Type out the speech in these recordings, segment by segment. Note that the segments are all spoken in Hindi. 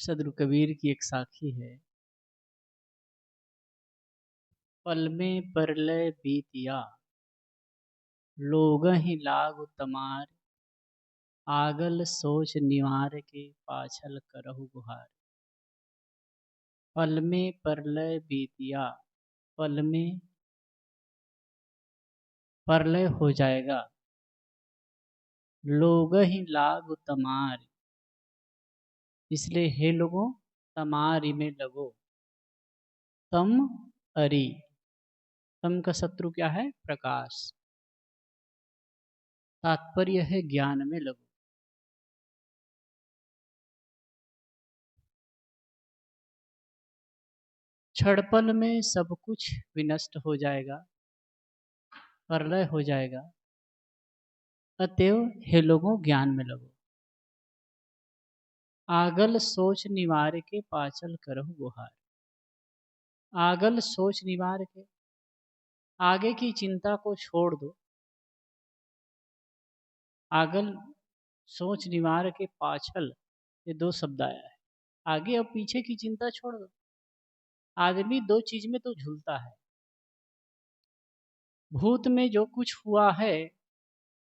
सदगुरु कबीर की एक साखी है। पल में परलय बीतिया, लोगहि लागु तमार। आगल सोच निवार के, पाछल करहु गुहार। पल में परलय बीतिया, पल में परलय हो जाएगा। लोगहि लागु तमार, इसलिए हे लोगों तमारी में लगो। तम अरि, तम का शत्रु क्या है? प्रकाश। तात्पर्य है ज्ञान में लगो। क्षणपल में सब कुछ विनष्ट हो जाएगा, प्रलय हो जाएगा। अतएव हे लोगों ज्ञान में लगो। आगल सोच निवार के, पाछल करहु गुहार। आगल सोच निवार के, आगे की चिंता को छोड़ दो। आगल सोच निवार के, पाछल, ये दो शब्द आया है। आगे और पीछे की चिंता छोड़ दो। आदमी दो चीज में तो झूलता है। भूत में जो कुछ हुआ है,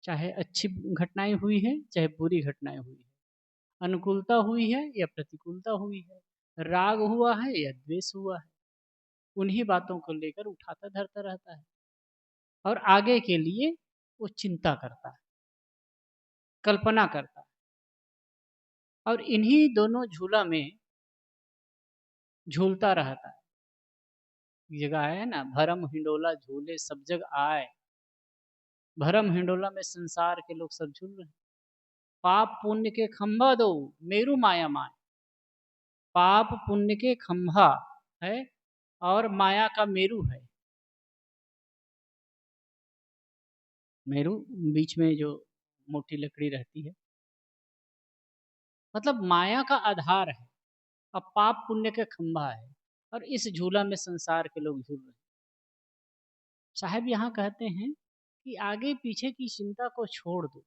चाहे अच्छी घटनाएं हुई है चाहे बुरी घटनाएं हुई है, अनुकूलता हुई है या प्रतिकूलता हुई है, राग हुआ है या द्वेष हुआ है, उन्हीं बातों को लेकर उठाता धरता रहता है और आगे के लिए वो चिंता करता है, कल्पना करता है। और इन्हीं दोनों झूला में झूलता रहता है। जगह है ना, भरम हिंडोला झूले सब जग आए। भरम हिंडोला में संसार के लोग सब झूल रहे हैं। पाप पुण्य के खंभा दो, मेरु माया माय। पाप पुण्य के खंभा है और माया का मेरु है। मेरु बीच में जो मोटी लकड़ी रहती है, मतलब माया का आधार है। अब पाप पुण्य का खंभा है और इस झूला में संसार के लोग झूल रहे हैं। साहब यहाँ कहते हैं कि आगे पीछे की चिंता को छोड़ दो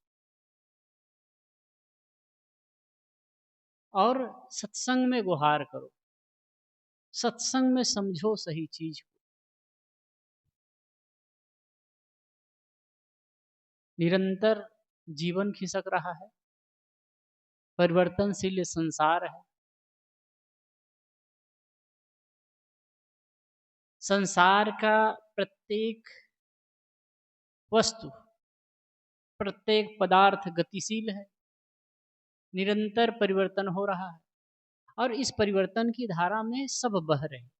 और सत्संग में गुहार करो। सत्संग में समझो सही चीज को। निरंतर जीवन खिसक रहा है, परिवर्तनशील संसार है। संसार का प्रत्येक वस्तु, प्रत्येक पदार्थ गतिशील है, निरंतर परिवर्तन हो रहा है और इस परिवर्तन की धारा में सब बह रहे हैं।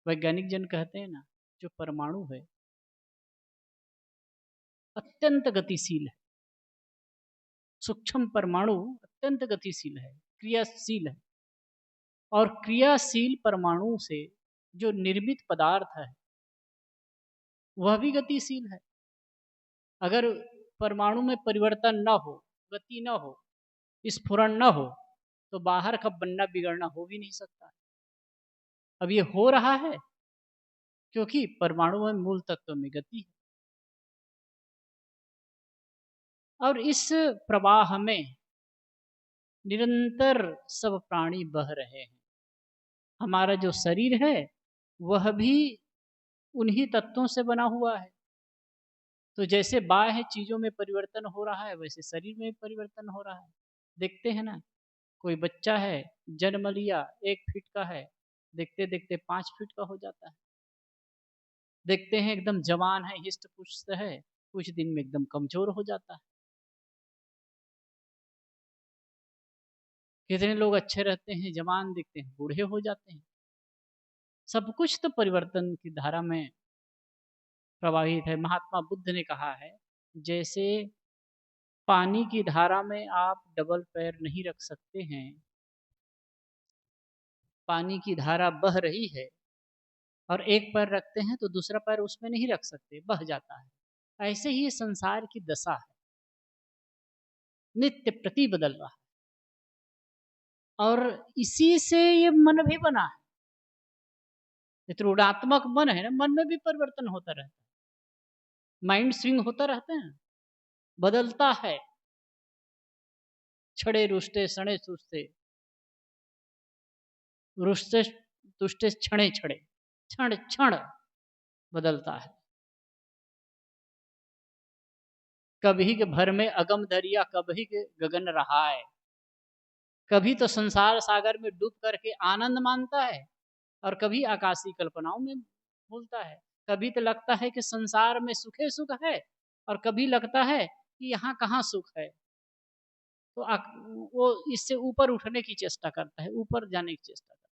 वैज्ञानिक जन कहते हैं ना, जो परमाणु है अत्यंत गतिशील है। सूक्ष्म परमाणु अत्यंत गतिशील है, क्रियाशील है। और क्रियाशील परमाणु से जो निर्मित पदार्थ है वह भी गतिशील है। अगर परमाणु में परिवर्तन न हो, गति न हो, स्फुरण न हो, तो बाहर का बनना बिगड़ना हो भी नहीं सकता। अब ये हो रहा है क्योंकि परमाणु में मूल तत्व में गति है। और इस प्रवाह में निरंतर सब प्राणी बह रहे हैं। हमारा जो शरीर है वह भी उन्हीं तत्वों से बना हुआ है। तो जैसे बाह्य चीजों में परिवर्तन हो रहा है, वैसे शरीर में परिवर्तन हो रहा है। देखते हैं ना, कोई बच्चा है, जन्म लिया 1 फीट का है, देखते देखते 5 फीट का हो जाता है। देखते हैं एकदम जवान है, हिस्ट पुष्ट है, कुछ दिन में एकदम कमजोर हो जाता है। कितने लोग अच्छे रहते हैं, जवान दिखते हैं, बूढ़े हो जाते हैं। सब कुछ तो परिवर्तन की धारा में प्रवाहित है। महात्मा बुद्ध ने कहा है, जैसे पानी की धारा में आप डबल पैर नहीं रख सकते हैं, पानी की धारा बह रही है और एक पैर रखते हैं तो दूसरा पैर उसमें नहीं रख सकते, बह जाता है। ऐसे ही संसार की दशा है, नित्य प्रति बदल रहा है। और इसी से ये मन भी बना है। ये ऋणात्मक मन है ना, मन में भी परिवर्तन होता रहता है, माइंड स्विंग होता रहता है, बदलता है। छड़े रुष्टे सणे सुस्ते, रुष्टे तुष्टे क्षणे छड़े, क्षण क्षण बदलता है। कभी के भर में अगम दरिया, कभी के गगन रहा है। कभी तो संसार सागर में डूब करके आनंद मानता है और कभी आकाशीय कल्पनाओं में भूलता है। कभी तो लगता है कि संसार में सुखे सुख है और कभी लगता है कि यहाँ कहाँ सुख है। तो वो इससे ऊपर उठने की चेष्टा करता है, ऊपर जाने की चेष्टा करता है,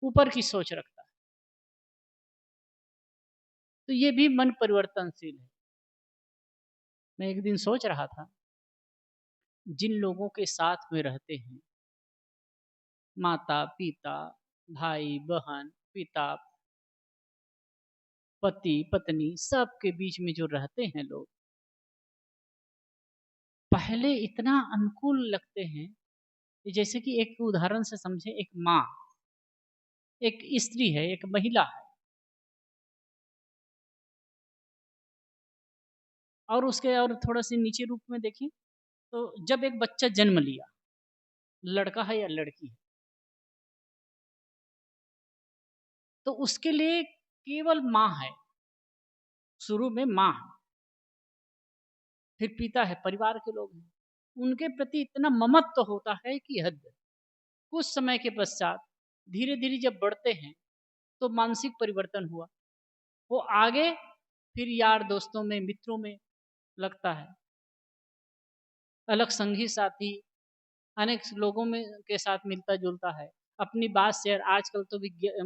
ऊपर की सोच रखता है। तो ये भी मन परिवर्तनशील है। मैं एक दिन सोच रहा था, जिन लोगों के साथ में रहते हैं, माता पिता, भाई बहन, पिता पति पत्नी, सबके बीच में जो रहते हैं लोग, पहले इतना अनुकूल लगते हैं। जैसे कि एक उदाहरण से समझे, एक माँ, एक स्त्री है, एक महिला है, और उसके और थोड़ा सी नीचे रूप में देखें तो जब एक बच्चा जन्म लिया, लड़का है या लड़की है, तो उसके लिए केवल माँ है। शुरू में माँ है, फिर पिता है, परिवार के लोग हैं, उनके प्रति इतना ममत्व होता है कि हद। कुछ समय के पश्चात धीरे धीरे जब बढ़ते हैं तो मानसिक परिवर्तन हुआ, वो आगे फिर यार दोस्तों में, मित्रों में लगता है, अलग संगी साथी, अनेक लोगों में के साथ मिलता जुलता है, अपनी बात शेयर। आजकल तो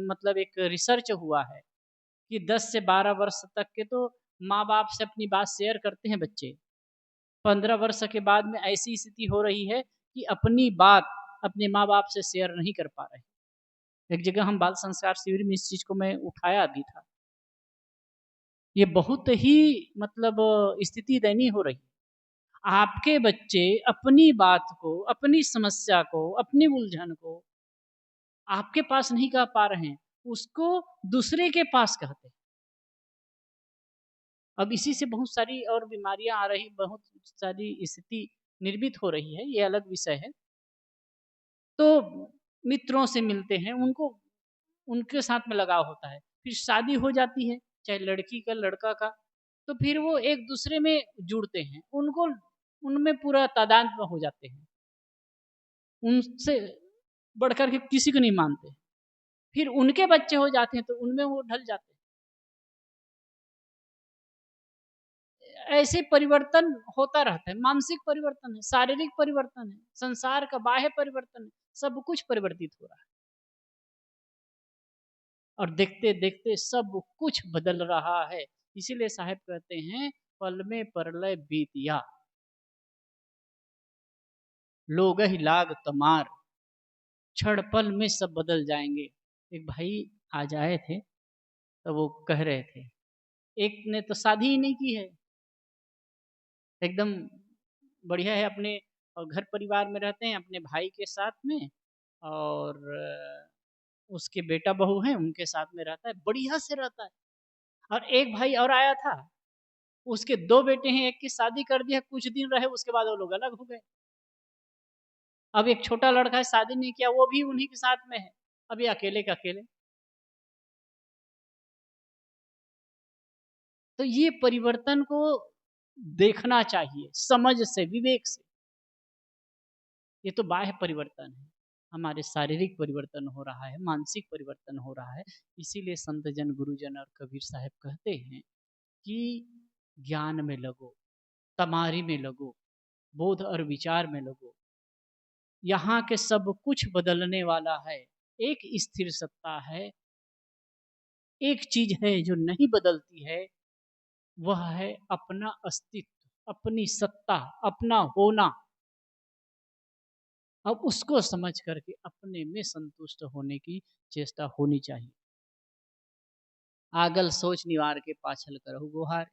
मतलब एक रिसर्च हुआ है कि 10 से 12 वर्ष तक के तो माँ बाप से अपनी बात शेयर करते हैं बच्चे। 15 वर्ष के बाद में ऐसी स्थिति हो रही है कि अपनी बात अपने माँ बाप से शेयर नहीं कर पा रहे। एक जगह हम बाल संस्कार शिविर में इस चीज को मैं उठाया भी था। ये बहुत ही मतलब स्थिति दयनीय हो रही है। आपके बच्चे अपनी बात को, अपनी समस्या को, अपनी उलझन को आपके पास नहीं कह पा रहे हैं, उसको दूसरे के पास कहते हैं। अब इसी से बहुत सारी और बीमारियां आ रही, बहुत सारी स्थिति निर्मित हो रही है, ये अलग विषय है। तो मित्रों से मिलते हैं, उनको उनके साथ में लगाव होता है, फिर शादी हो जाती है, चाहे लड़की का लड़का का, तो फिर वो एक दूसरे में जुड़ते हैं, उनको उनमें पूरा तादाद में हो जाते हैं, उनसे बढ़कर के किसी को नहीं मानते। फिर उनके बच्चे हो जाते हैं तो उनमें वो ढल जाते हैं। ऐसे परिवर्तन होता रहता है, मानसिक परिवर्तन है, शारीरिक परिवर्तन है, संसार का बाह्य परिवर्तन है, सब कुछ परिवर्तित हो रहा है और देखते देखते सब कुछ बदल रहा है। इसीलिए साहब कहते हैं, पल में परलय बीतिया, लोग ही लाग तमार, क्षण पल में सब बदल जाएंगे। एक भाई आज आए थे, तो वो कह रहे थे, एक ने तो शादी ही नहीं की है, एकदम बढ़िया है, अपने और घर परिवार में रहते हैं अपने भाई के साथ में, और उसके बेटा बहू हैं उनके साथ में रहता है, बढ़िया से रहता है। और एक भाई और आया था, उसके 2 बेटे हैं, एक की शादी कर दिया, कुछ दिन रहे उसके बाद वो लोग अलग हो गए। अब एक छोटा लड़का है, शादी नहीं किया, वो भी उन्हीं के साथ में है, अब ये अकेले के अकेले। तो ये परिवर्तन को देखना चाहिए, समझ से, विवेक से। ये तो बाह्य परिवर्तन है, हमारे शारीरिक परिवर्तन हो रहा है, मानसिक परिवर्तन हो रहा है। इसीलिए संत जन, गुरुजन और कबीर साहब कहते हैं कि ज्ञान में लगो, तमारी में लगो, बोध और विचार में लगो। यहाँ के सब कुछ बदलने वाला है, एक स्थिर सत्ता है, एक चीज है जो नहीं बदलती है, वह है अपना अस्तित्व, अपनी सत्ता, अपना होना। अब उसको समझ करके अपने में संतुष्ट होने की चेष्टा होनी चाहिए। आगल सोच निवार के पाछल करहु गुहार,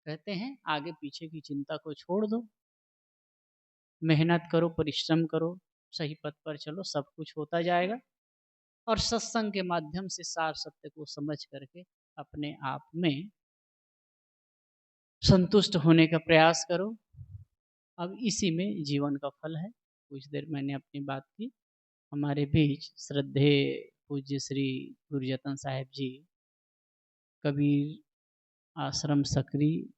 कहते हैं आगे पीछे की चिंता को छोड़ दो, मेहनत करो, परिश्रम करो, सही पथ पर चलो, सब कुछ होता जाएगा। और सत्संग के माध्यम से सार सत्य को समझ करके अपने आप में संतुष्ट होने का प्रयास करो। अब इसी में जीवन का फल है। कुछ देर मैंने अपनी बात की। हमारे बीच श्रद्धेय पूज्य श्री गुरुजतन साहिब जी, कबीर आश्रम सकरी